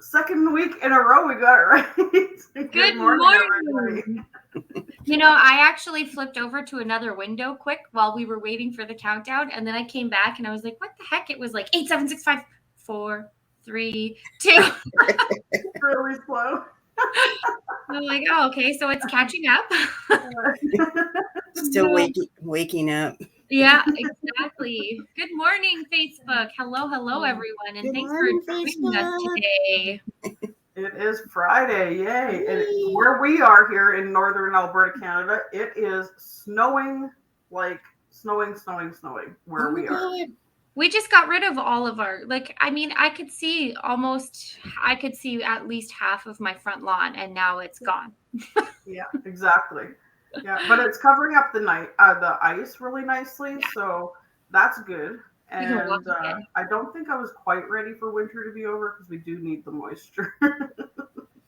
second week in a row we got it right. Good morning, everybody. I actually flipped over to another window quick while we were waiting for the countdown, and then I came back and I was like, what the heck? It was like 8, 7, 6, 5, 4, 3, 2. Really slow. I'm like, oh, okay, so it's catching up. Still waking up. Yeah, exactly. Good morning, Facebook. Hello, everyone, and thanks for joining us today. It is Friday, yay. And where we are here in northern Alberta, Canada, it is snowing, like snowing where we are. We just got rid of all of our, I could see at least half of my front lawn, and now it's gone. Yeah, exactly. Yeah, but it's covering up the ice really nicely, so that's good. And I don't think I was quite ready for winter to be over because we do need the moisture.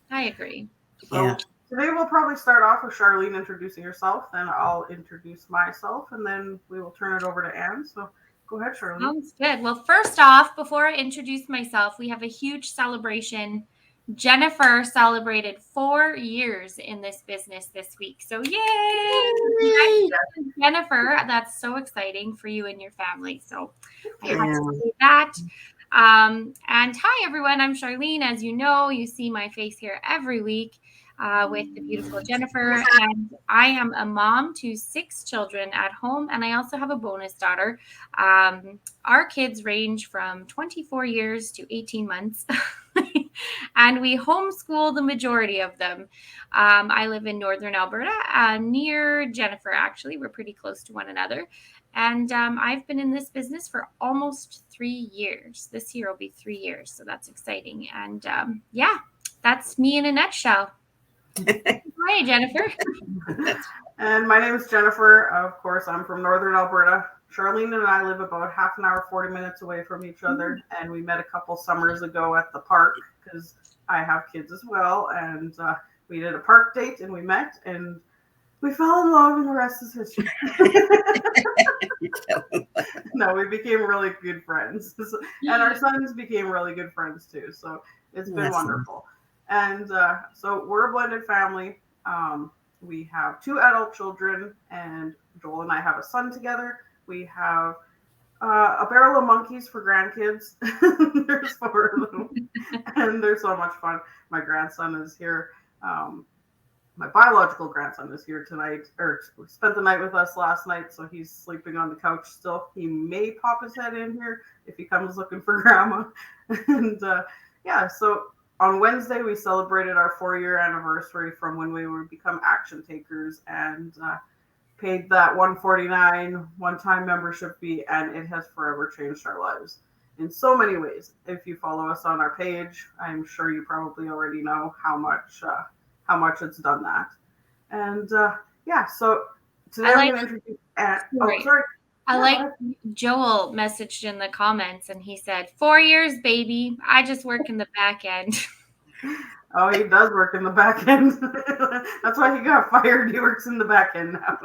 I agree. So today we'll probably start off with Charlene introducing herself, then I'll introduce myself, and then we will turn it over to Anne. So go ahead, Charlene. Sounds good. Well, first off, before I introduce myself, we have a huge celebration. Jennifer celebrated 4 years in this business this week. So yay! Jennifer, that's so exciting for you and your family. So I had to say that. And hi, everyone. I'm Charlene. As you know, you see my face here every week with the beautiful Jennifer. And I am a mom to 6 children at home. And I also have a bonus daughter. Our kids range from 24 years to 18 months. And we homeschool the majority of them. I live in northern Alberta, near Jennifer, actually. We're pretty close to one another. And I've been in this business for almost 3 years. This year will be 3 years, so that's exciting. And that's me in a nutshell. Hi, Jennifer. And my name is Jennifer. Of course, I'm from northern Alberta. Charlene and I live about half an hour, 40 minutes away from each other. And we met a couple summers ago at the park because I have kids as well. And we did a park date and we met and we fell in love and the rest is history. No, we became really good friends. And our sons became really good friends too. So it's been wonderful. And so we're a blended family. We have 2 adult children and Joel and I have a son together. We have a barrel of monkeys for grandkids. There's 4 of them. And they're so much fun. My grandson is here. My biological grandson is here tonight, or spent the night with us last night, so he's sleeping on the couch still. He may pop his head in here if he comes looking for grandma. And so on Wednesday, we celebrated our 4-year anniversary from when we would become action takers and paid that $149 one-time membership fee, and it has forever changed our lives in so many ways. If you follow us on our page, I'm sure you probably already know how much it's done that. And so today I'm going to introduce Joel messaged in the comments and he said, 4 years, baby. I just work in the back end. Oh, he does work in the back end. That's why he got fired. He works in the back end now.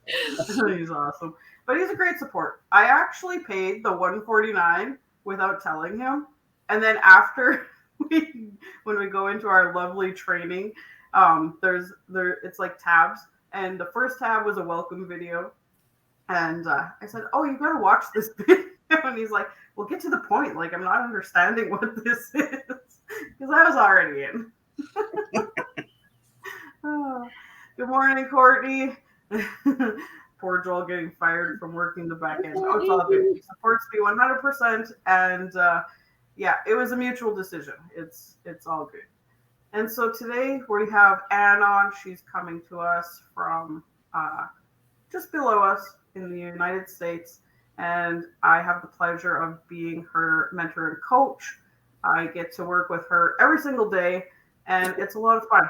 He's awesome. But he's a great support. I actually paid the $149 without telling him. And then after when we go into our lovely training, it's like tabs. And the first tab was a welcome video. And I said, oh, you got to watch this video. And he's like, well, get to the point. Like, I'm not understanding what this is. Because I was already in. Good morning, Courtney. Poor Joel getting fired from working the back end. Oh, it's all good. He supports me 100%. And it was a mutual decision. It's all good. And so today we have Anne on. She's coming to us from just below us in the United States. And I have the pleasure of being her mentor and coach. I get to work with her every single day, and it's a lot of fun.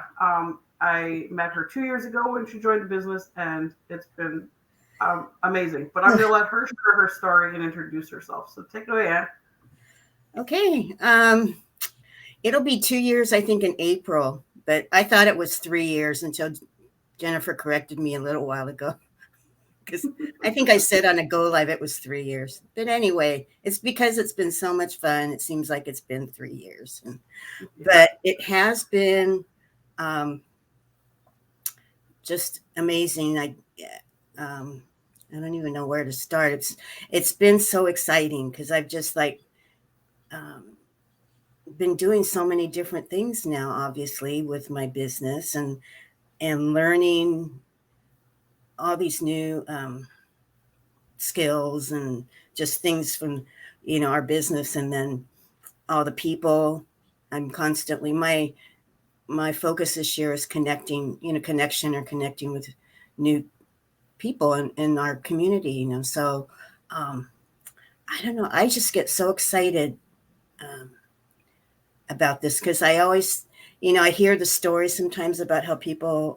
I met her 2 years ago when she joined the business, and it's been amazing. But I'm going to let her share her story and introduce herself. So take it away, Anne. Okay. It'll be 2 years, I think, in April, but I thought it was 3 years until Jennifer corrected me a little while ago. because I think I said on a Go Live it was 3 years. But anyway, it's because it's been so much fun. It seems like it's been 3 years. But it has been just amazing. I don't even know where to start. It's been so exciting because I've just been doing so many different things now, obviously, with my business and learning all these new skills and just things from our business, and then all the people. I'm constantly my focus this year is connecting with new people in our community. So I don't know, I just get so excited about this because I always I hear the stories sometimes about how people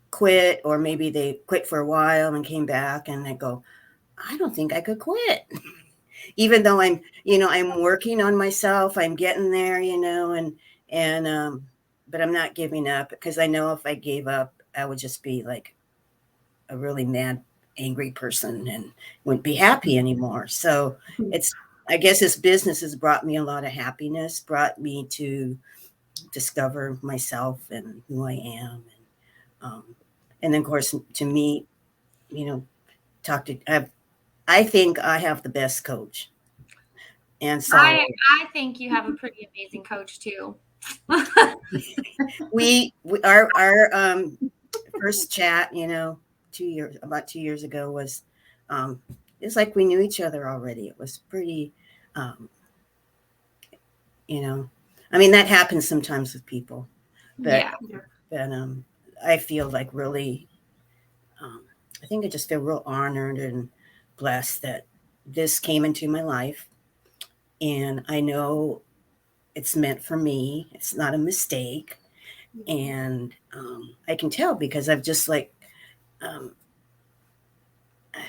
quit, or maybe they quit for a while and came back, and I go, I don't think I could quit. Even though I'm working on myself, I'm getting there, and but I'm not giving up, because I know if I gave up, I would just be like a really mad, angry person and wouldn't be happy anymore. So I guess this business has brought me a lot of happiness, brought me to discover myself and who I am. And then of course to meet, I think I have the best coach. And so I think you have a pretty amazing coach too. our first chat, about 2 years ago was, it's like we knew each other already. It was pretty, I mean, that happens sometimes with people, but, I feel like really, I think I just feel real honored and blessed that this came into my life, and I know it's meant for me. It's not a mistake. And I can tell because I've just I don't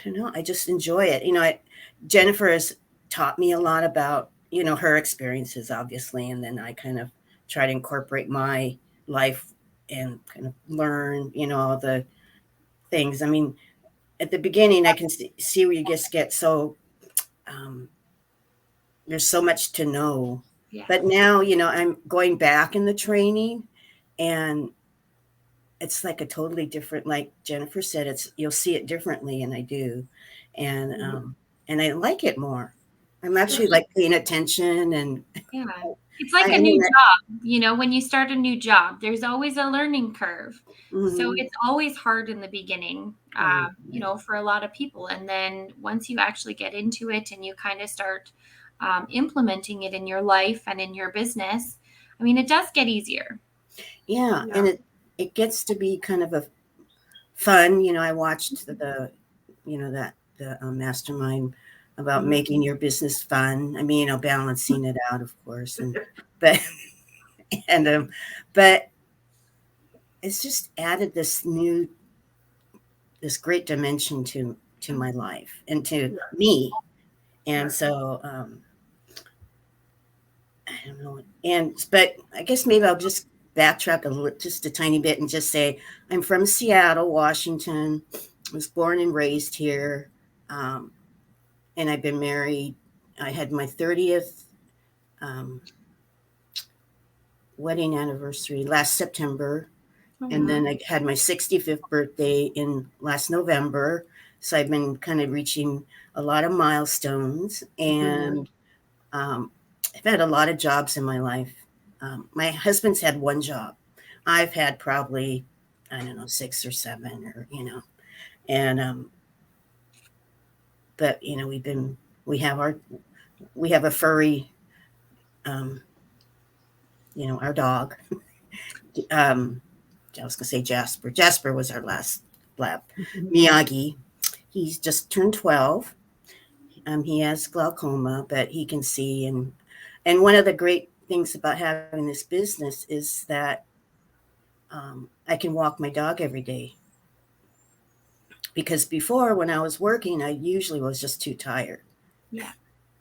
know, I just enjoy it. Jennifer has taught me a lot about, her experiences, obviously. And then I kind of try to incorporate my life and kind of learn, all the things. I mean, at the beginning, I can see where you just get so, there's so much to know. Yeah. But now, I'm going back in the training, and it's like a totally different, like Jennifer said, you'll see it differently, and I do. And and I like it more. I'm actually paying attention, and it's like a new job. When you start a new job, there's always a learning curve. Mm-hmm. So it's always hard in the beginning, for a lot of people. And then once you actually get into it and you kind of start implementing it in your life and in your business, I mean, it does get easier. Yeah. And it gets to be kind of a fun, I watched the mastermind about making your business fun. I mean, balancing it out, of course. But it's just added this great dimension to my life and to me. And so, I don't know. But I guess maybe I'll just backtrack just a tiny bit and just say I'm from Seattle, Washington. I was born and raised here, and I've been married. I had my 30th wedding anniversary last September, and then I had my 65th birthday in last November. So I've been kind of reaching a lot of milestones, and I've had a lot of jobs in my life. My husband's had one job. I've had probably, 6 or 7, or, and, but, we have a furry, our dog. I was going to say Jasper. Jasper was our last lab. Miyagi, he's just turned 12. He has glaucoma, but he can see. And one of the great things about having this business is that I can walk my dog every day. Because before, when I was working, I usually was just too tired. Yeah.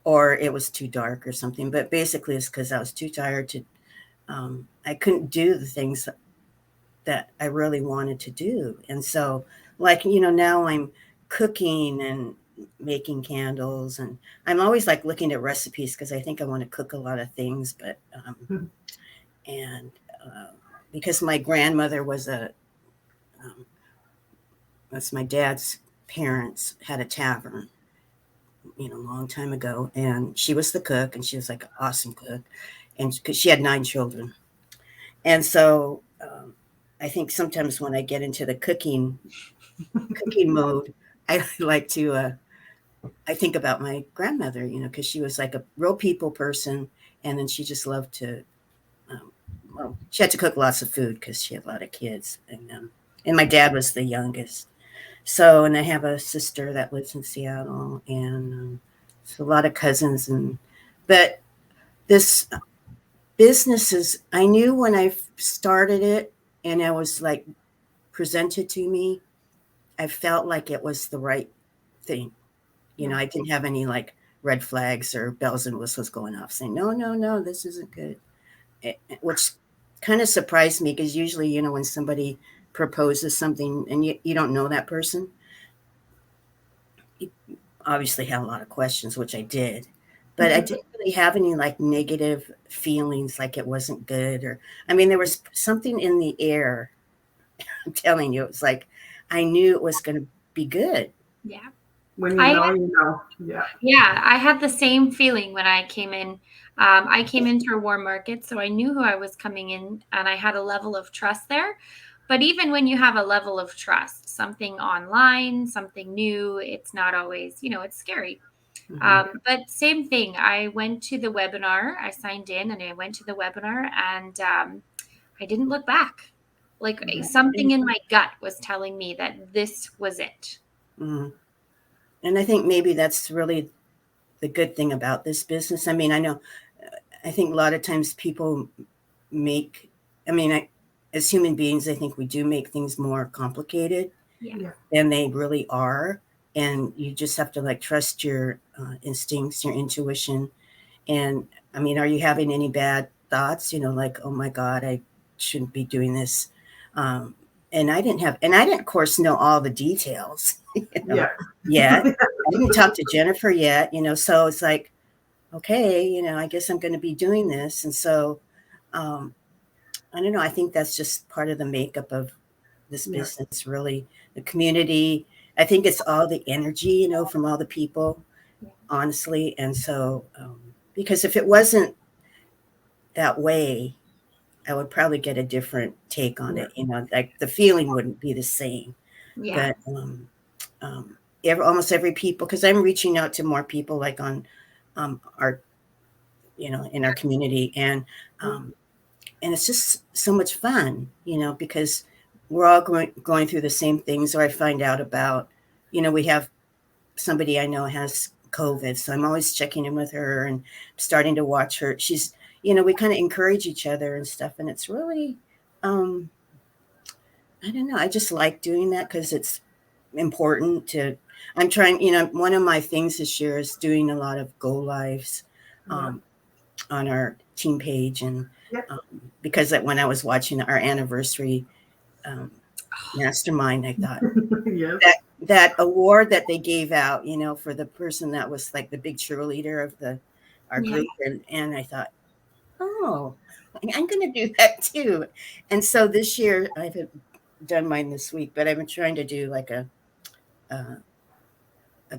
Or it was too dark or something. But basically, it's because I was too tired to, I couldn't do the things that I really wanted to do. And so like, you know, now I'm cooking and making candles, and I'm always like looking at recipes because I think I want to cook a lot of things. But and because my grandmother was that's my dad's parents had a tavern, you know, a long time ago, and she was the cook, and she was like an awesome cook, and because she had 9 children, and so I think sometimes when I get into the cooking mode, I like to I think about my grandmother, you know, because she was like a real people person, and then she just loved to well, she had to cook lots of food because she had a lot of kids, and my dad was the youngest. So, and I have a sister that lives in Seattle, and so a lot of cousins, and but this business is, I knew when I started it and I was like presented to me, I felt like it was the right thing. You know, I didn't have any like red flags or bells and whistles going off saying, no, no, no, this isn't good. Which kind of surprised me because usually, you know, when somebody proposes something and you don't know that person, you obviously have a lot of questions, which I did. But I didn't really have any like negative feelings like it wasn't good. Or, I mean, there was something in the air. I'm telling you, it was like I knew it was going to be good. Yeah. When you know, you know. Yeah. Yeah, I had the same feeling when I came in. I came into a warm market, so I knew who I was coming in, and I had a level of trust there. But even when you have a level of trust, something online, something new, it's not always, you know, it's scary. But same thing. I went to the webinar, I signed in and I went to the webinar, and I didn't look back. Like something in my gut was telling me that this was it. Mm-hmm. And I think maybe that's really the good thing about this business. I mean, I think a lot of times people make, I mean, as human beings, I think we do make things more complicated than they really are. And you just have to like trust your instincts, your intuition. And I mean, are you having any bad thoughts? You know, like, oh my God, I shouldn't be doing this. And I didn't, of course, know all the details. You know, yet. I didn't talk to Jennifer yet, you know, so it's like, okay, you know, I guess I'm going to be doing this. And so, I don't know. I think that's just part of the makeup of this business, really. The community. I think it's all the energy, you know, from all the people, honestly. And so, because if it wasn't that way, I would probably get a different take on it. You know, like the feeling wouldn't be the same. Yeah. But almost every people, because I'm reaching out to more people like on our, you know, in our community, and it's just so much fun, you know, because we're all going through the same things. Or I find out about, you know, we have somebody I know has COVID, so I'm always checking in with her and starting to watch her. She's, you know, we kind of encourage each other and stuff, and it's really, I don't know. I just like doing that because it's important to. I'm trying, you know, one of my things this year is doing a lot of go lives on our team page, and because when I was watching our anniversary mastermind, I thought that award that they gave out, you know, for the person that was like the big cheerleader of our group, and I thought, oh, I'm going to do that too. And so this year I haven't done mine this week, but I've been trying to do like a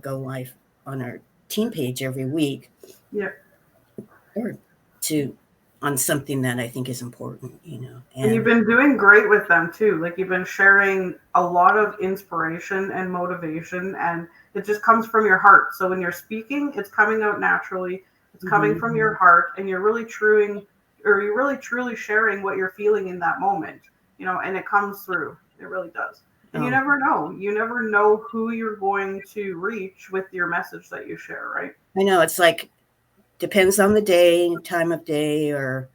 go live on our team page every week. Or on something that I think is important, you know. And you've been doing great with them too. Like you've been sharing a lot of inspiration and motivation, and it just comes from your heart. So when you're speaking, it's coming out naturally. It's coming from your heart, and you're really truly sharing what you're feeling in that moment, you know, and it comes through. It really does. And you never know. You never know who you're going to reach with your message that you share, right? I know. It's like, depends on the day, time of day, or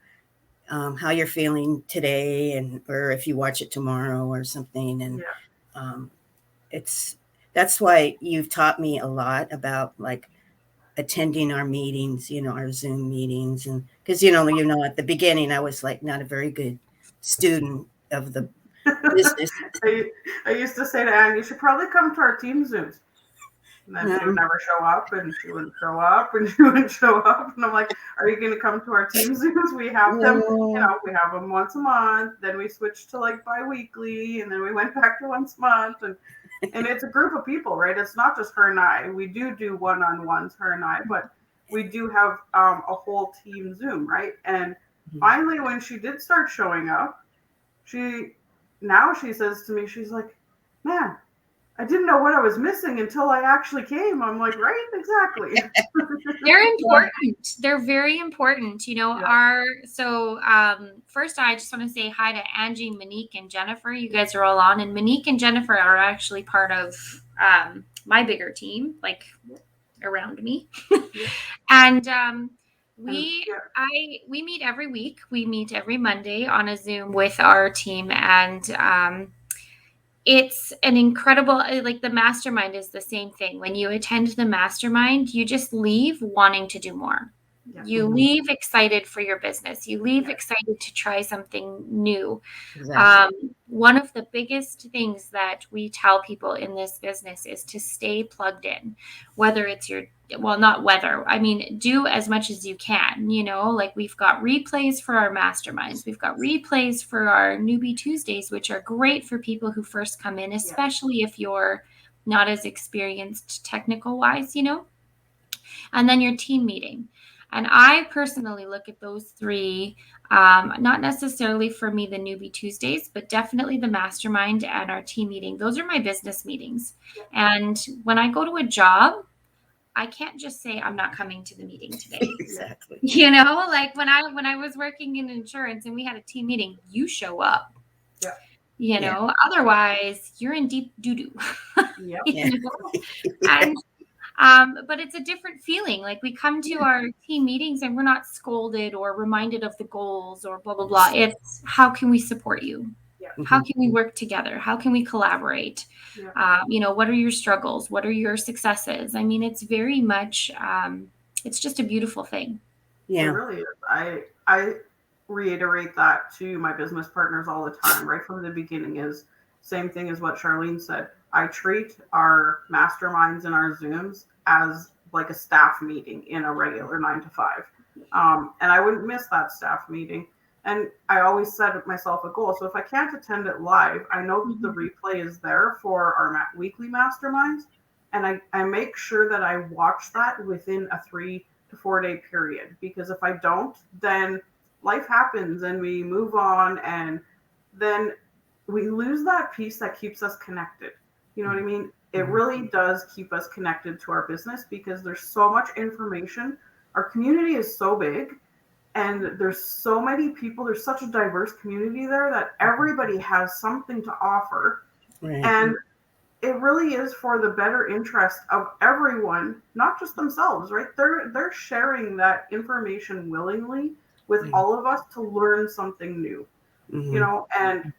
how you're feeling today, and or if you watch it tomorrow or something. And that's why you've taught me a lot about like attending our meetings, you know, our Zoom meetings. And because, you know, at the beginning, I was like not a very good student of the Business. I used to say to Anne, you should probably come to our team Zooms. And then she would never show up, and she wouldn't show up, and she wouldn't show up. And I'm like, are you going to come to our team Zooms? We have them, we have them once a month. Then we switched to like bi-weekly, and then we went back to once a month. And it's a group of people, right? It's not just her and I. We do one-on-ones, her and I, but we do have a whole team Zoom, right? And finally, when she did start showing up, she says to me, she's like, man, I didn't know what I was missing until I actually came. I'm like, right, exactly. They're important. They're very important. First I just want to say hi to Angie, Monique, and Jennifer. You guys are all on, and Monique and Jennifer are actually part of my bigger team, like around me. And we meet every week. We meet every Monday on a Zoom with our team, and it's an incredible, like the mastermind is the same thing. When you attend the mastermind, you just leave wanting to do more. Yeah. You leave excited for your business. You leave excited to try something new. Exactly. One of the biggest things that we tell people in this business is to stay plugged in, whether it's do as much as you can, like we've got replays for our masterminds. We've got replays for our Newbie Tuesdays, which are great for people who first come in, especially if you're not as experienced technical wise, and then your team meeting. And I personally look at those three, not necessarily for me, the Newbie Tuesdays, but definitely the mastermind and our team meeting. Those are my business meetings. And when I go to a job, I can't just say I'm not coming to the meeting today. Exactly. Like when I was working in insurance and we had a team meeting, you show up. Yeah. Otherwise you're in deep doo-doo. And but it's a different feeling. Like we come to our team meetings and we're not scolded or reminded of the goals or blah, blah, blah. It's how can we support you? How can we work together? How can we collaborate? What are your struggles? What are your successes? I mean, it's very much, it's just a beautiful thing. Yeah, it really is. I reiterate that to my business partners all the time, right from the beginning, is same thing as what Charlene said. I treat our masterminds and our Zooms as like a staff meeting in a regular 9 to 5. And I wouldn't miss that staff meeting. And I always set myself a goal. So if I can't attend it live, I know that the replay is there for our weekly masterminds. And I make sure that I watch that within a 3 to 4 day period. Because if I don't, then life happens and we move on. And then we lose that piece that keeps us connected. You know what I mean? It really does keep us connected to our business because there's so much information. Our community is so big. And there's so many people, there's such a diverse community there that everybody has something to offer. Right. And it really is for the better interest of everyone, not just themselves, right? They're sharing that information willingly with all of us to learn something new, and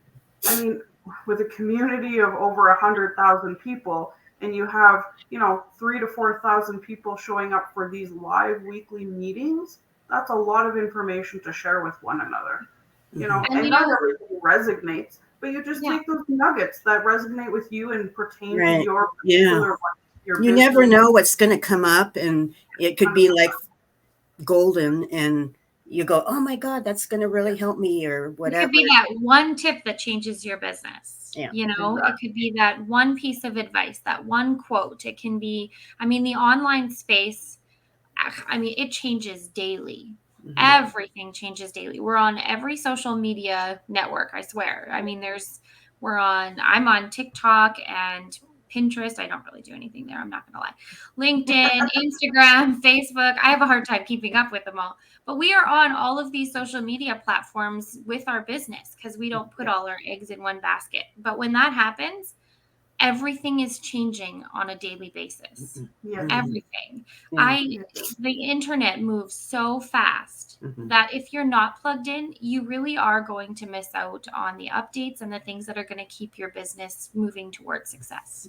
I mean, with a community of over 100,000 people, and you have, 3,000 to 4,000 people showing up for these live weekly meetings, that's a lot of information to share with one another, and not everything resonates, but you just take those nuggets that resonate with you and pertain to your particular your you business. Never know what's going to come up, and it could be like golden, and you go, oh my God, that's going to really help me, or whatever. It could be that one tip that changes your business. Exactly. It could be that one piece of advice, that one quote. It can be, the online space, it changes daily. Everything changes daily. We're on every social media network, I swear. I'm on TikTok and Pinterest. I don't really do anything there. I'm not going to lie. LinkedIn, Instagram, Facebook. I have a hard time keeping up with them all. But we are on all of these social media platforms with our business because we don't put all our eggs in one basket. But when that happens, everything is changing on a daily basis. Everything. The internet moves so fast that if you're not plugged in, you really are going to miss out on the updates and the things that are going to keep your business moving towards success.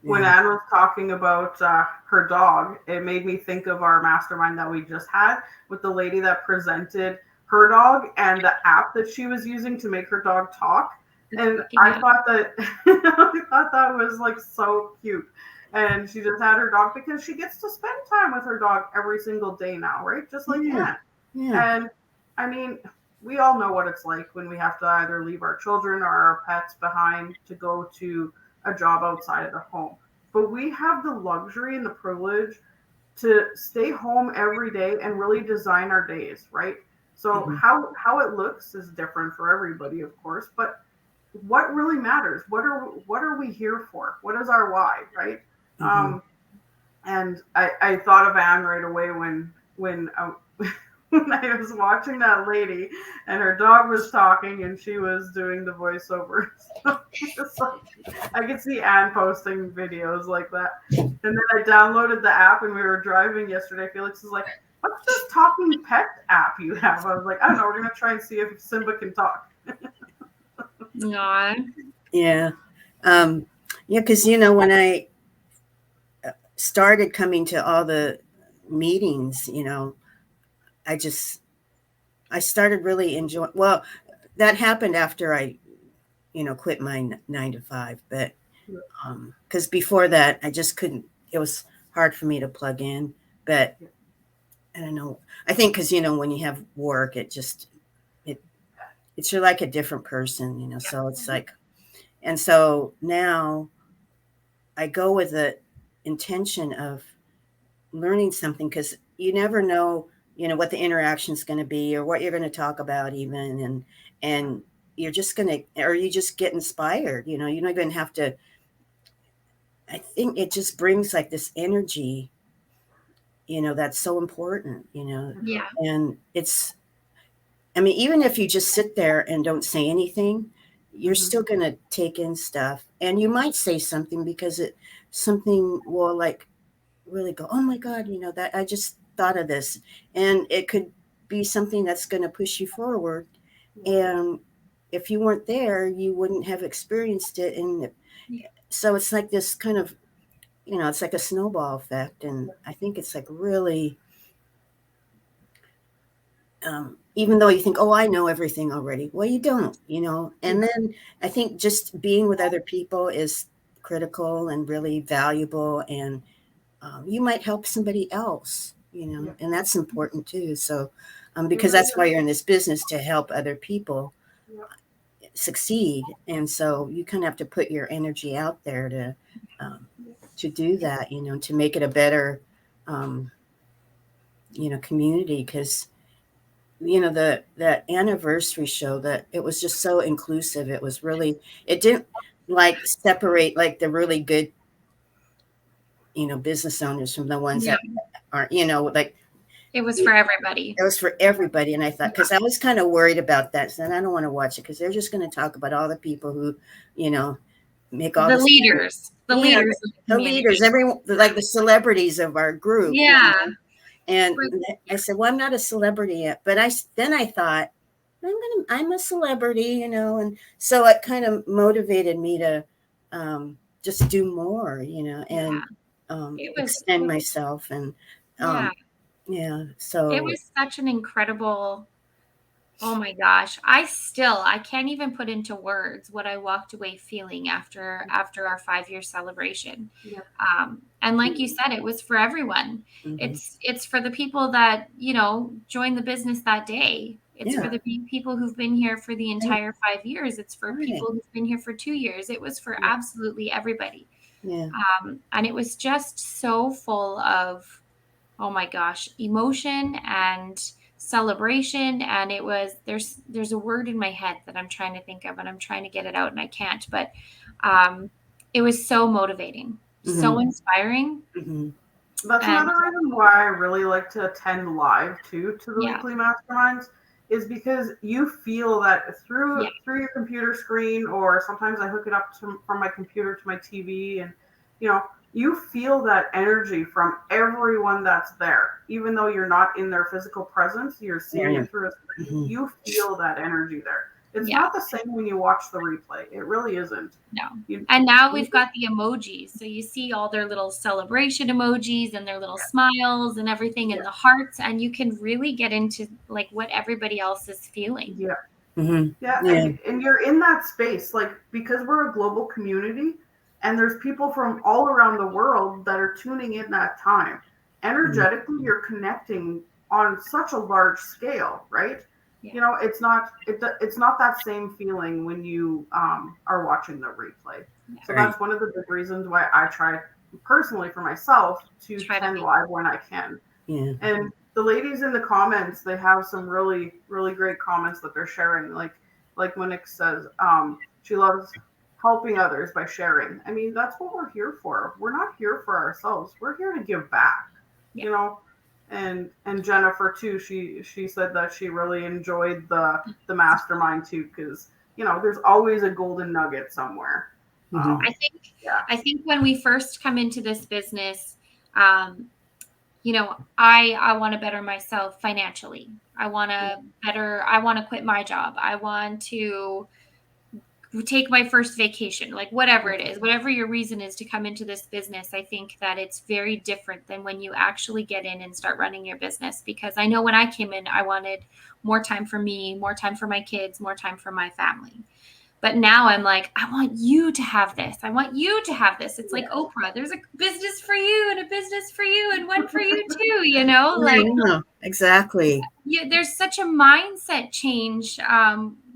When Anne was talking about her dog, it made me think of our mastermind that we just had with the lady that presented her dog and the app that she was using to make her dog talk. And I thought that I thought that was like so cute. And she just had her dog because she gets to spend time with her dog every single day now, right? Just like Anne. Yeah. And I mean, we all know what it's like when we have to either leave our children or our pets behind to go to a job outside of the home. But we have the luxury and the privilege to stay home every day and really design our days, right? So how it looks is different for everybody, of course, but what really matters? What are we here for? What is our why, right? And I thought of Anne right away when when I was watching that lady and her dog was talking and she was doing the voiceover. So I could see Anne posting videos like that. And then I downloaded the app and we were driving yesterday. Felix is like, "What's this talking pet app you have?" I was like, "I don't know. We're gonna try and see if Simba can talk." Aww. Yeah. Yeah, because when I started coming to all the meetings, I started really enjoying. Well, that happened after I, quit my 9 to 5. But because before that, I just couldn't. It was hard for me to plug in. But I don't know. I think because when you have work, it's you're like a different person, So it's like, and so now I go with the intention of learning something because you never know, what the interaction is going to be or what you're going to talk about even. And you're just going to, or you just get inspired, you don't even have to. I think it just brings like this energy, that's so important, Yeah. and even if you just sit there and don't say anything, you're still going to take in stuff and you might say something because something will like really go, oh my God, that I just thought of this, and it could be something that's going to push you forward. And if you weren't there, you wouldn't have experienced it. And so it's like this kind of, it's like a snowball effect. And I think it's like really, even though you think, oh, I know everything already. Well, you don't, and then I think just being with other people is critical and really valuable. And you might help somebody else, and that's important too. So, because that's why you're in this business, to help other people succeed. And so you kind of have to put your energy out there to do that, to make it a better, community. Because, that anniversary show, that it was just so inclusive. It was really, it didn't like separate like the really good, business owners from the ones that aren't, like it was for everybody. It was for everybody. And I thought, because I was kind of worried about that. So I don't want to watch it because they're just going to talk about all the people who, make all the leaders, the leaders, everyone, like the celebrities of our group. Yeah. And I said, well, I'm not a celebrity yet. But then I thought, I'm a celebrity, and so it kind of motivated me to just do more, and extend myself. And so it was such an incredible, oh my gosh, I can't even put into words what I walked away feeling after our 5-year celebration. And like you said, it was for everyone. It's for the people that joined the business that day. It's for the people who've been here for the entire 5 years. It's for people who've been here for 2 years. It was for absolutely everybody. And it was just so full of, oh my gosh, emotion and celebration. And it was, there's a word in my head that I'm trying to think of and I'm trying to get it out and I can't, but it was so motivating, so inspiring. That's another reason why I really like to attend live too to the weekly masterminds, is because you feel that through your computer screen, or sometimes I hook it up from my computer to my TV, and you feel that energy from everyone that's there. Even though you're not in their physical presence, you're seeing it through a screen. You feel that energy there. It's not the same when you watch the replay. It really isn't. No. And now we've got the emojis. So you see all their little celebration emojis and their little smiles and everything and the hearts. And you can really get into like what everybody else is feeling. Mhm. Yeah, Yeah. and you're in that space, like, because we're a global community and there's people from all around the world that are tuning in that time. Mhm. Energetically, you're connecting on such a large scale, right? Yeah. You know, it's not that same feeling when you are watching the replay. So Right. that's one of the big reasons why I try personally for myself to Try to attend be. live when I can. Yeah. And the ladies in the comments, they have some really, really great comments that they're sharing. Like Monique says, she loves helping others by sharing. I mean, that's what we're here for. We're not here for ourselves. We're here to give back, Yeah. you know. And Jennifer too. She said that she really enjoyed the mastermind too, because you know there's always a golden nugget somewhere. Mhm. Yeah. I think when we first come into this business, um, you know, I want to better myself financially. I want to quit my job. I want to take my first vacation, like whatever it is, whatever your reason is to come into this business. I think that it's very different than when you actually get in and start running your business. Because I know when I came in, I wanted more time for me, more time for my kids, more time for my family. But now I'm like, I want you to have this. I want you to have this. It's like Oprah. There's a business for you and a business for you and one for you too, you know? Like, Yeah, exactly. yeah, there's such a mindset change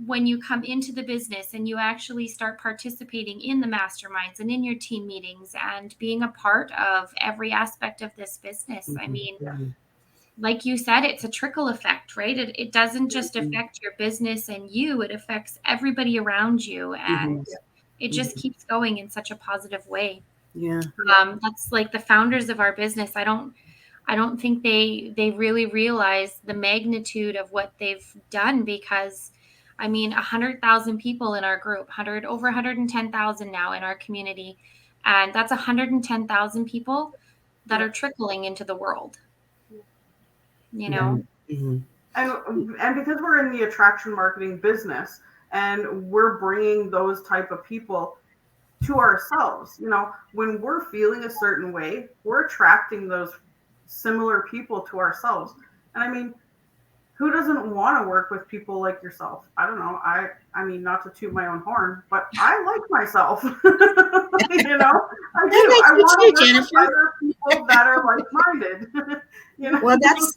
when you come into the business and you actually start participating in the masterminds and in your team meetings and being a part of every aspect of this business. I Mhm. mean, Mhm. like you said, it's a trickle effect, right? It doesn't just Mhm. affect your business and you, it affects everybody around you. And Mhm. it just Mhm. keeps going in such a positive way. Yeah. That's like the founders of our business. I don't think they really realize the magnitude of what they've done because I mean 100,000 people in our group, 100 over 110,000 now in our community, and that's 110,000 people that Yeah. are trickling into the world. You Yeah. know, Mhm. And because we're in the attraction marketing business and we're bringing those type of people to ourselves, you know, when we're feeling a certain way, we're attracting those similar people to ourselves. And I mean, who doesn't want to work with people like yourself? I don't know. I mean, not to toot my own horn, but I like myself. You know, I I do. like I you want too, to work with Jennifer. other people that are like-minded. You know, Well, that's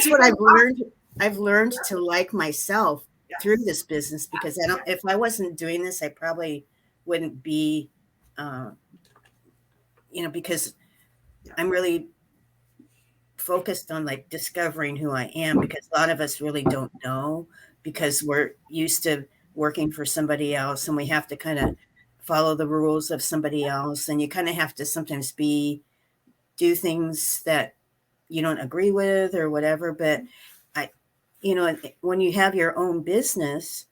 what because I've learned. I've learned to like myself through yes, this business because I don't. If I wasn't doing this, I probably wouldn't be. Uh, because yeah, I'm really focused on like discovering who I am because a lot of us really don't know because we're used to working for somebody else and we have to kind of follow the rules of somebody else and you kind of have to sometimes do things that you don't agree with or whatever. But I, when you have your own business,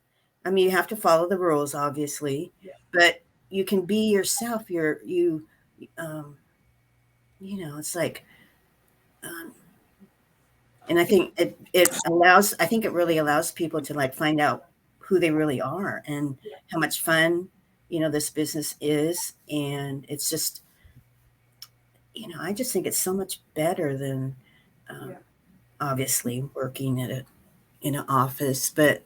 I mean, you have to follow the rules, obviously, yeah, but you can be yourself. Um, it's like, um, and I think I think it really allows people to like find out who they really are and how much fun, this business is. And it's just, I just think it's so much better than, um, yeah. obviously working in an office, but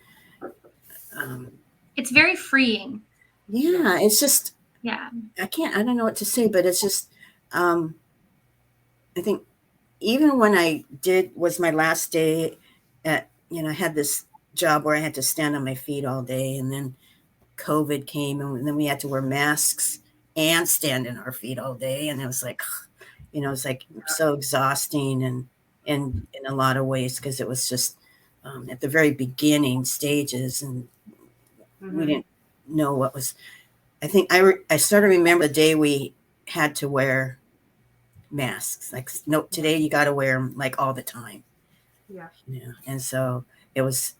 um, it's very freeing. yeah, it's just Yeah. I don't know what to say, but it's just um, I think even when was my last day I had this job where I had to stand on my feet all day, and then COVID came, and then we had to wear masks and stand on our feet all day, and it was like, it's like so exhausting and in a lot of ways because it was just at the very beginning stages and we Mm-hmm. didn't know what was. I think I sort of remember the day we had to wear masks. Like, no, today you got to wear them like all the time. Yeah. Yeah, and so it was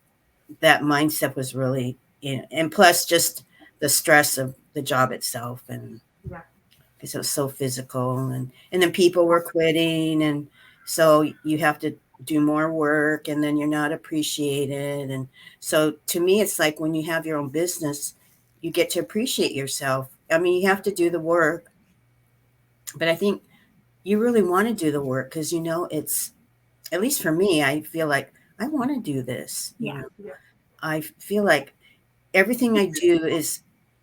that mindset was really, and plus just the stress of the job itself, and Yeah. because it was so physical, and then people were quitting, and so you have to do more work, and then you're not appreciated, and so to me, it's like when you have your own business, you get to appreciate yourself. I mean, you have to do the work, but I think you really want to do the work because it's, at least for me, I feel like I want to do this, Yeah. Yeah. I feel like everything I do is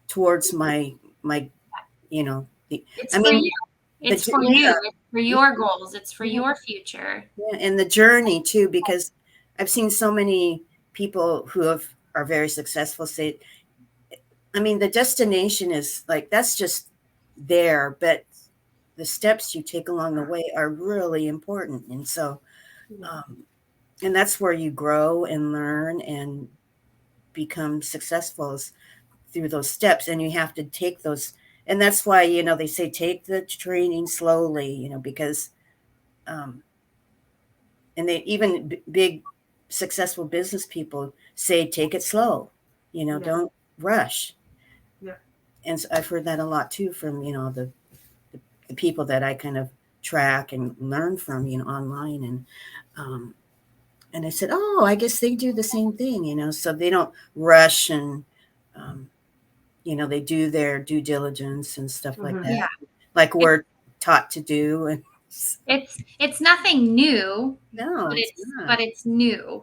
towards my, you know, It's I for mean, you. It's for yeah, you. It's for your goals. It's for your future. yeah, and the journey too, because I've seen so many people who are very successful say, I mean, the destination is like, that's just there, but the steps you take along the way are really important. And so, um, and that's where you grow and learn and become successful, is through those steps. And you have to take those. And that's why, they say take the training slowly, because, um, and they even big successful business people say take it slow, don't rush. Yeah. And so I've heard that a lot too from, the people that I kind of track and learn from, online. And I said, oh, I guess they do the same thing, so they don't rush and, um, they do their due diligence and stuff like Mhm. that, Yeah. like we're taught to do. And It's nothing new, no, but it's it's not. but it's new.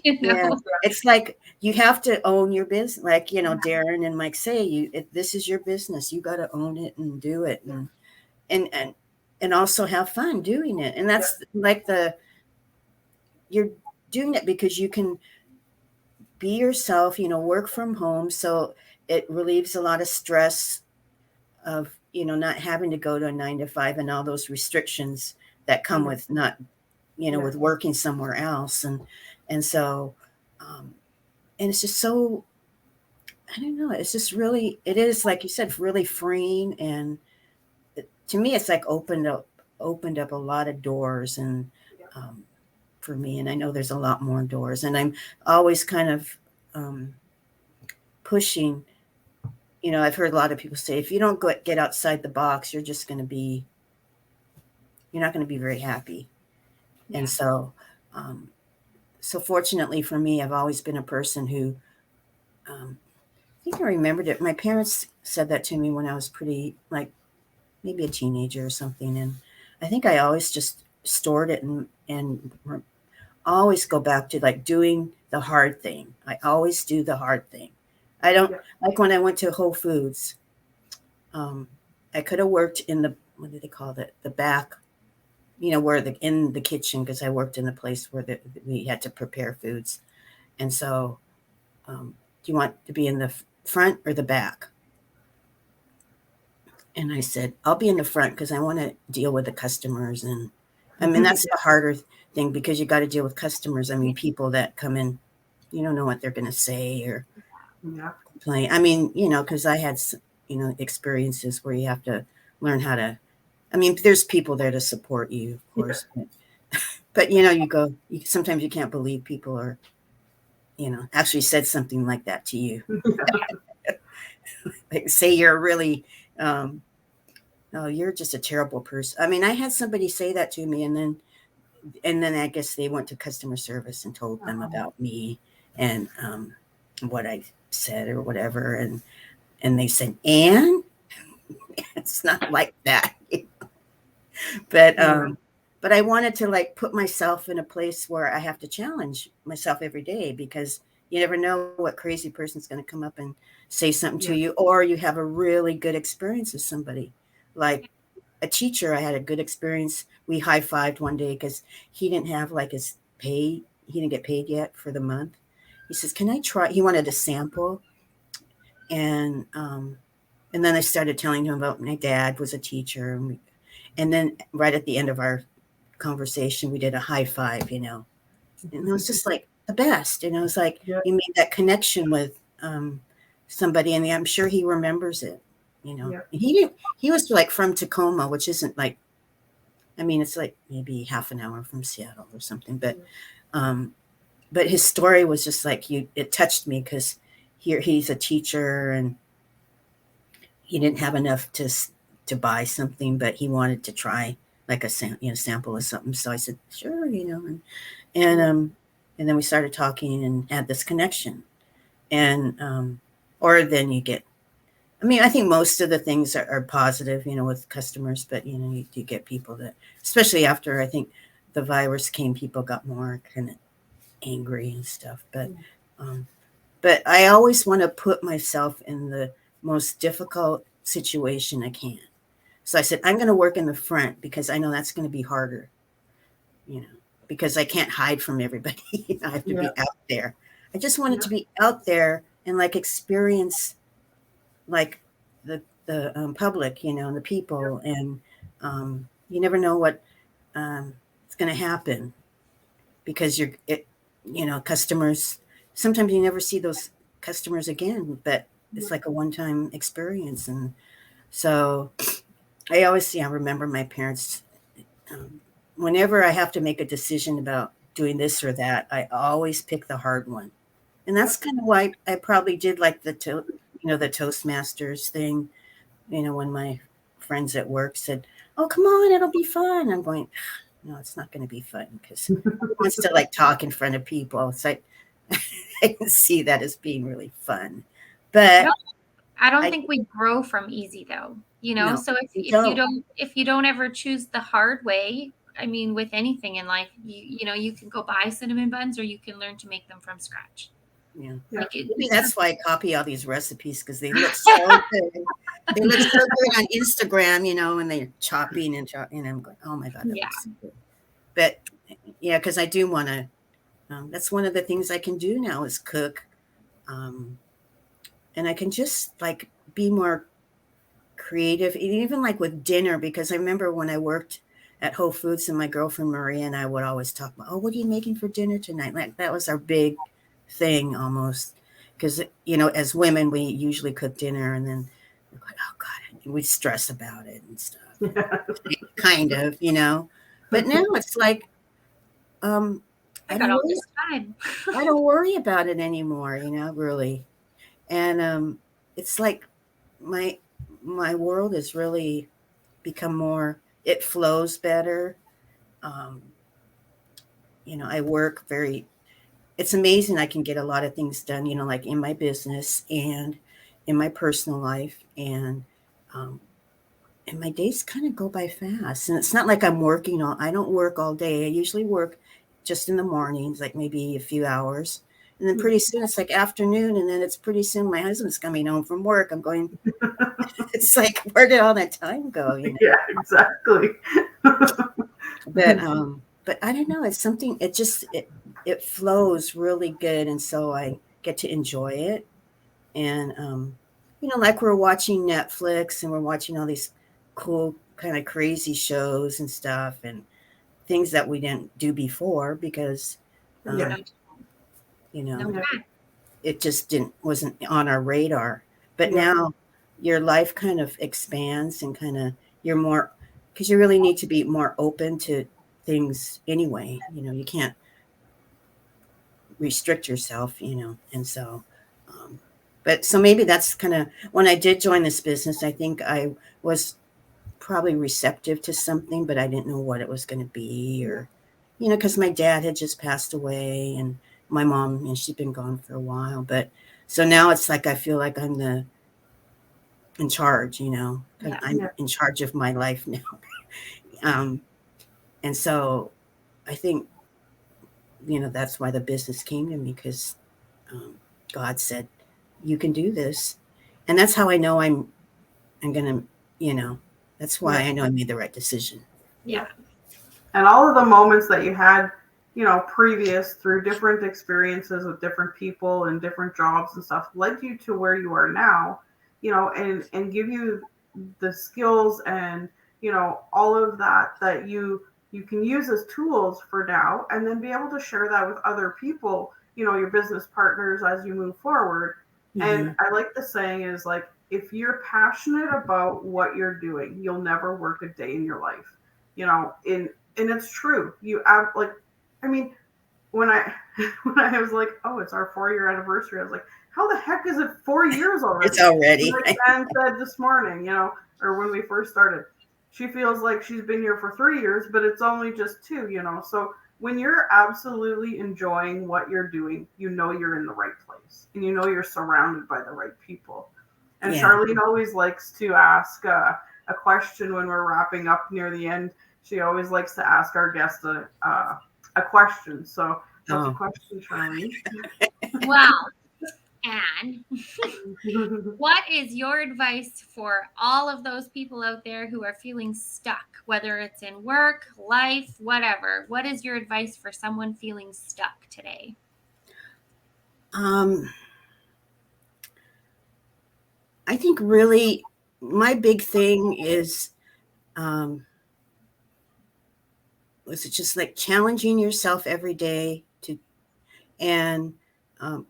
Yeah, it's like you have to own your business, like Darren and Mike say, if this is your business, you got to own it and do it, and and and also have fun doing it. And that's like you're doing it because you can be yourself, work from home, so it relieves a lot of stress of not having to go to a 9 to 5 and all those restrictions that come with not with working somewhere else. And so and it's just so, I don't know, it's just really, it is like you said, really freeing. And to me it's like opened up a lot of doors. And for me, and I know there's a lot more doors, and I'm always kind of pushing. I've heard a lot of people say, if you don't get outside the box, you're not going to be very happy. And so so fortunately for me, I've always been a person who, I think I remembered it. My parents said that to me when I was pretty, like, maybe a teenager or something. And I think I always just stored it and always go back to like doing the hard thing. I always do the hard thing. I don't like when I went to Whole Foods. I could have worked in what do they call it? The back, where in the kitchen, because I worked in a place where we had to prepare foods. And so, do you want to be in the front or the back? And I said, I'll be in the front because I want to deal with the customers. And I mean, that's the harder thing, because you got to deal with customers. I mean, people that come in, you don't know what they're going to say or complain. I mean, because I had, experiences where you have to learn how to, I mean, there's people there to support you, of course. But sometimes you can't believe people are, actually said something like that to you. Like, say you're really, oh, you're just a terrible person. I mean, I had somebody say that to me, and then I guess they went to customer service and told them about me and what I said or whatever, and they said, "Anne, it's not like that." But I wanted to like put myself in a place where I have to challenge myself every day, because you never know what crazy person's going to come up and say something to you, or you have a really good experience with somebody. Like a teacher, I had a good experience. We high-fived one day because he didn't have like his pay. He didn't get paid yet for the month. He says, "Can I try?" He wanted a sample. And then I started telling him about my dad was a teacher. And then right at the end of our conversation, we did a high five, and it was just like the best. And it was like, you made that connection with somebody, and I'm sure he remembers it, And he was like from Tacoma, which isn't like, I mean, it's like maybe half an hour from Seattle or something. But his story was just like, it touched me, because here he's a teacher and he didn't have enough to buy something, but he wanted to try like a sample of something. So I said, sure, and then we started talking and had this connection. And or then you get, I mean, I think most of the things are positive, with customers, but you get people that, especially after I think the virus came, people got more kind of angry and stuff. But But I always want to put myself in the most difficult situation I can. So I said, I'm going to work in the front because I know that's going to be harder, because I can't hide from everybody. I have to be out there. I just wanted to be out there and like experience like the public, and the people. And you never know what is going to happen because customers, sometimes you never see those customers again, but it's like a one-time experience. And so I remember my parents, whenever I have to make a decision about doing this or that, I always pick the hard one. And that's kind of why I probably did like the Toastmasters thing, when my friends at work said, oh, come on, it'll be fun. I'm going, no, it's not going to be fun because who wants to like talk in front of people? It's like, I can see that as being really fun. But I don't think we grow from easy though, No, so if you don't ever choose the hard way, I mean, with anything in life, you can go buy cinnamon buns or you can learn to make them from scratch. Yeah. Like Maybe that's why I copy all these recipes because they look so good. They look so good on Instagram, and they're chopping and I'm going, oh my God. Yeah. So good. But yeah, because I do want to, that's one of the things I can do now is cook. And I can just like be more creative, even like with dinner, because I remember when I worked at Whole Foods and my girlfriend Maria and I would always talk about, oh, what are you making for dinner tonight? Like that was our big thing almost, because as women we usually cook dinner and then we're like, oh God, we stress about it and stuff. Kind of, but now it's like I got all this time. I don't worry about it anymore, really. And it's like my world has really become more, it flows better. I work it's amazing. I can get a lot of things done, like in my business and in my personal life. And my days kind of go by fast. And it's not like I don't work all day. I usually work just in the mornings, like maybe a few hours. And then pretty soon it's like afternoon. And then it's pretty soon my husband's coming home from work. I'm going, it's like, where did all that time go? Yeah, exactly. But I don't know. It's something, it flows really good. And so I get to enjoy it. And, like we're watching Netflix and we're watching all these cool kind of crazy shows and stuff and things that we didn't do before because, it just wasn't on our radar. But now your life kind of expands and kind of, you're more, because you really need to be more open to things anyway. You can't restrict yourself, and so, but so maybe that's kind of, when I did join this business, I think I was probably receptive to something, but I didn't know what it was going to be, or, because my dad had just passed away and my mom, she's been gone for a while, but so now it's like, I feel like I'm in charge, I'm in charge of my life now. And so I think, that's why the business came to me, because God said, you can do this. And that's how I know I'm going to, that's why I know I made the right decision. Yeah. And all of the moments that you had, previous through different experiences with different people and different jobs and stuff led you to where you are now, and give you the skills and, all of that you can use as tools for now, and then be able to share that with other people, your business partners as you move forward. Mm-hmm. And I like the saying is like, if you're passionate about what you're doing, you'll never work a day in your life, and it's true. You have like, I mean, when I was like, oh, it's our 4-year anniversary, I was like, how the heck is it 4 years already? It's already. Like Anne said this morning, or when we first started, she feels like she's been here for 3 years, but it's only just 2, So when you're absolutely enjoying what you're doing, you're in the right place, and you're surrounded by the right people. And Charlene always likes to ask a question when we're wrapping up near the end. She always likes to ask our guests a question. So Tough Oh. question, Charlene. Well, Anne, what is your advice for all of those people out there who are feeling stuck, whether it's in work, life, whatever? What is your advice for someone feeling stuck today? I think really my big thing is was it just like challenging yourself every day to, and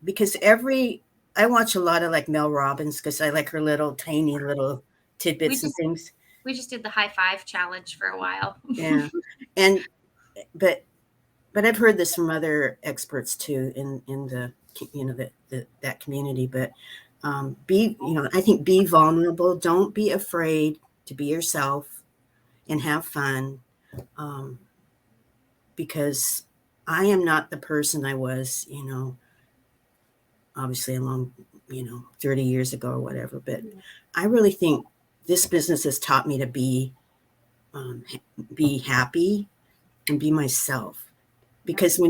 because I watch a lot of like Mel Robbins because I like her little tiny little tidbits and things. We just did the high five challenge for a while. Yeah. And but I've heard this from other experts too in the that community. But I think be vulnerable. Don't be afraid to be yourself and have fun. Because I am not the person I was, obviously a long, 30 years ago or whatever. But I really think this business has taught me to be happy and be myself. Because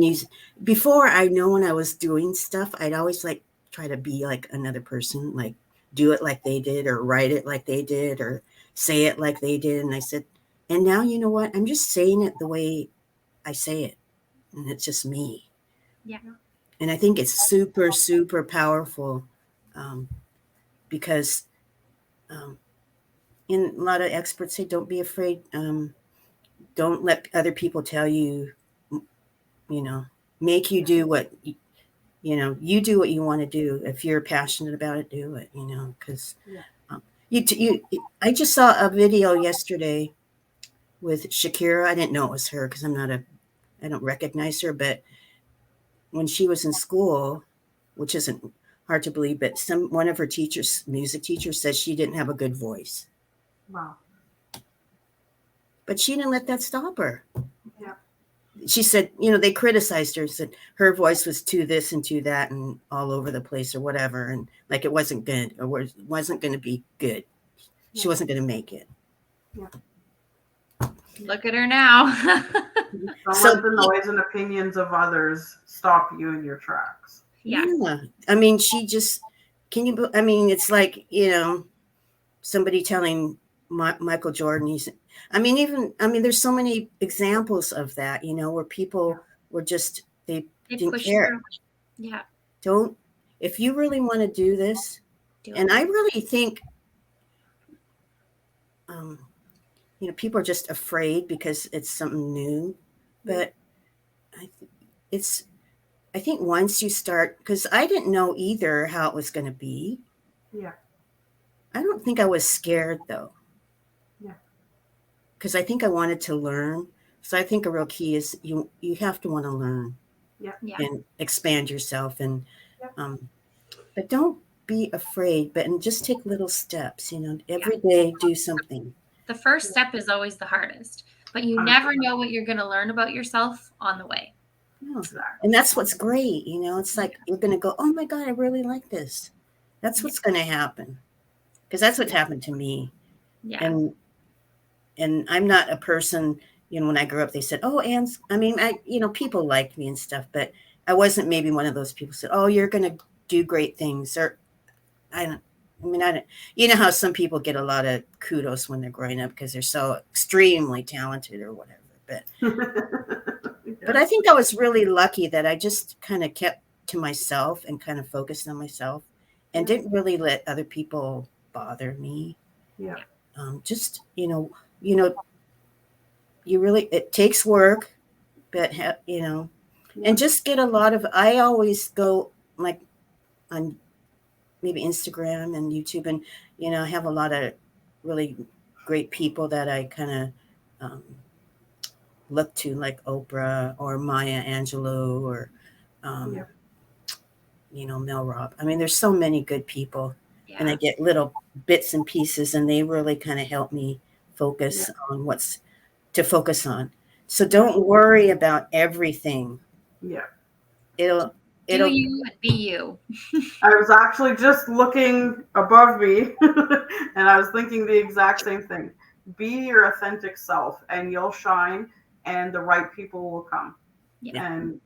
before I know when I was doing stuff, I'd always like try to be like another person, like do it like they did or write it like they did or say it like they did. And I said, and now you know what? I'm just saying it the way I say it. And it's just me. Yeah. And I think it's super, super powerful because a lot of experts say, don't be afraid. Don't let other people tell you, make you do what, you do what you want to do. If you're passionate about it, do it, because I just saw a video yesterday with Shakira. I didn't know it was her because I don't recognize her, but when she was in school, which isn't hard to believe, but one of her music teachers, said she didn't have a good voice. Wow. But she didn't let that stop her. Yeah. She said, they criticized her, said her voice was to this and to that and all over the place or whatever. And like it wasn't good or wasn't going to be good. Yeah. She wasn't going to make it. Yeah. Look at her now. So let the noise and opinions of others stop you in your tracks. Yeah. I mean, it's like, somebody telling Michael Jordan, there's so many examples of that, where people were just, they didn't care. Yeah. If you really want to do this, and I really think, people are just afraid because it's something new, but I think once you start, because I didn't know either how it was going to be. Yeah. I don't think I was scared though. Yeah. Because I think I wanted to learn. So I think a real key is you have to want to learn. Yeah. And expand yourself but don't be afraid, and just take little steps, every day do something. The first step is always the hardest, but you never know what you're going to learn about yourself on the way. Yeah. And that's what's great. It's like you're going to go, oh my God, I really like this. That's what's going to happen. Because that's what happened to me. Yeah. And I'm not a person, when I grew up, they said, oh, Anne, people liked me and stuff, but I wasn't maybe one of those people who said, oh, you're going to do great things. Or I don't, how some people get a lot of kudos when they're growing up because they're so extremely talented or whatever. But I think I was really lucky that I just kind of kept to myself and kind of focused on myself and didn't really let other people bother me. Yeah. Just, you really, it takes work, but, and just get a lot of, I always go like on maybe Instagram and YouTube and, I have a lot of really great people that I kind of look to, like Oprah or Maya Angelou or, Mel Robb. There's so many good people and I get little bits and pieces and they really kind of help me focus on what's to focus on. So don't worry about everything. Yeah. Do you and be you. I was actually just looking above me and I was thinking the exact same thing. Be your authentic self and you'll shine and the right people will come. Yeah. And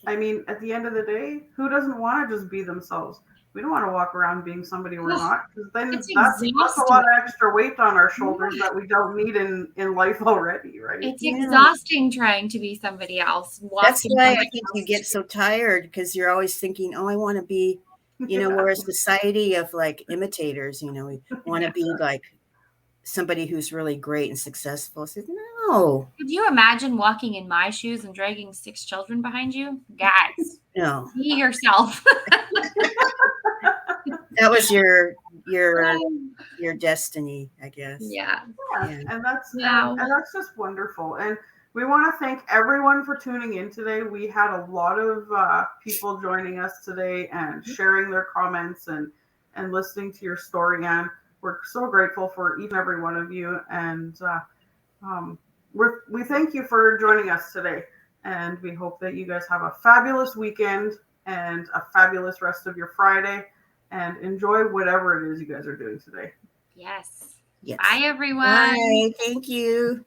I mean, at the end of the day, who doesn't want to just be themselves? We don't want to walk around being somebody we're not, because then It's that's a exhausting. lot of extra weight on our shoulders that we don't need in life already, right? It's Yeah. exhausting trying to be somebody else. That's walking why I somebody think you else's get so tired, because you're always thinking, oh, I want to be, Yeah. we're a society of like imitators, we want to be like somebody who's really great and successful. I said, no, Could you imagine walking in my shoes and dragging 6 children behind you? Guys, no. be yourself. That was your destiny, I guess. Yeah. Yeah, and that's Wow. and that's just wonderful. And we want to thank everyone for tuning in today. We had a lot of people joining us today and sharing their comments and listening to your story. And we're so grateful for each and every one of you. And we thank you for joining us today. And we hope that you guys have a fabulous weekend and a fabulous rest of your Friday. And enjoy whatever it is you guys are doing today. Yes. Yes. Bye, everyone. Bye. Thank you.